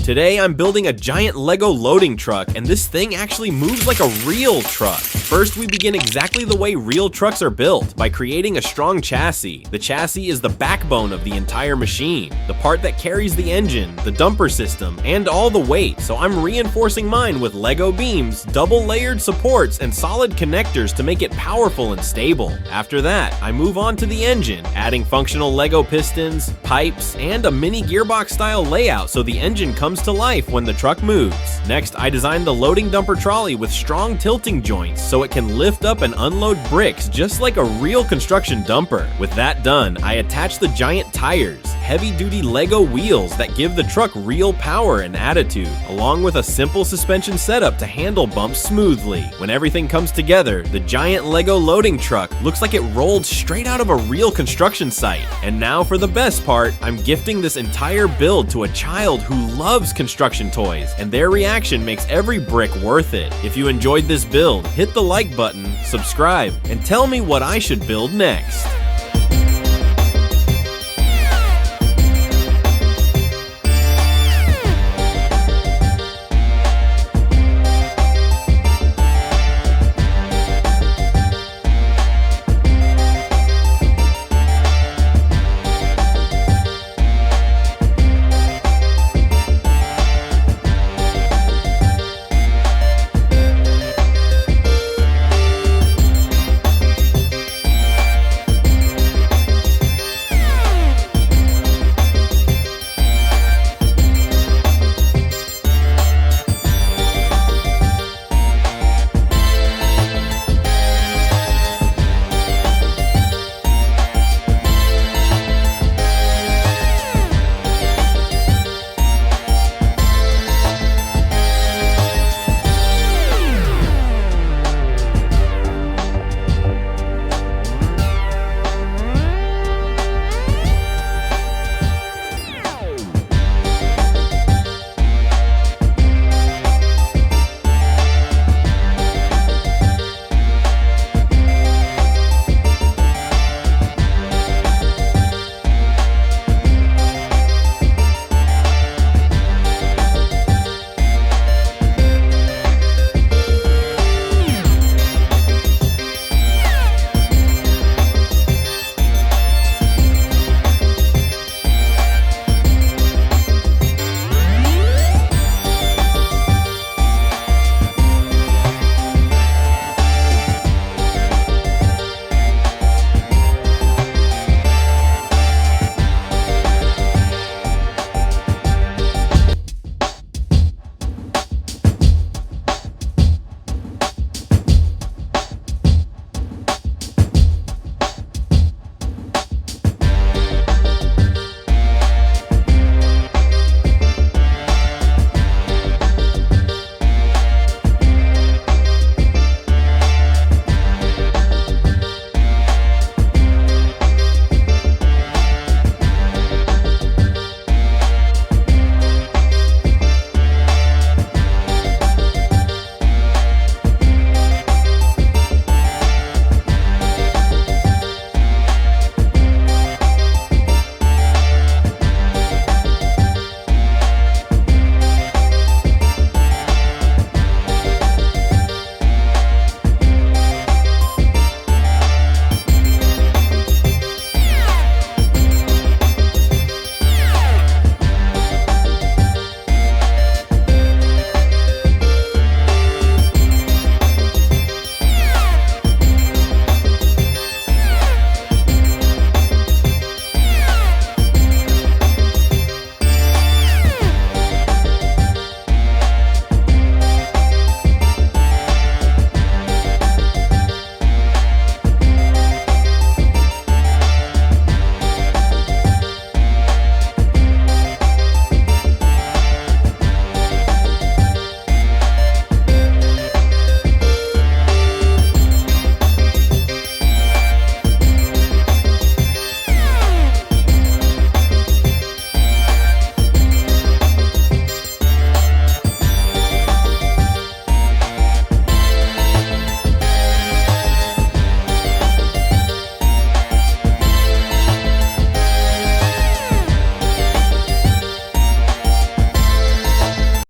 Today I'm building a giant Lego loading truck, and this thing actually moves like a real truck. First, we begin exactly the way real trucks are built, by creating a strong chassis. The chassis is the backbone of the entire machine, the part that carries the engine, the dumper system, and all the weight, so I'm reinforcing mine with Lego beams, double layered supports, and solid connectors to make it powerful and stable. After that, I move on to the engine, adding functional Lego pistons, pipes, and a mini gearbox style layout so the engine comes to life when the truck moves. Next, I designed the loading dumper trolley with strong tilting joints so it can lift up and unload bricks just like a real construction dumper. With that done, I attach the giant tires, heavy-duty Lego wheels that give the truck real power and attitude, along with a simple suspension setup to handle bumps smoothly. When everything comes together, the giant Lego loading truck looks like it rolled straight out of a real construction site. And now for the best part, I'm gifting this entire build to a child who loves construction toys, and their reaction makes every brick worth it. If you enjoyed this build, hit the like button, subscribe, and tell me what I should build next.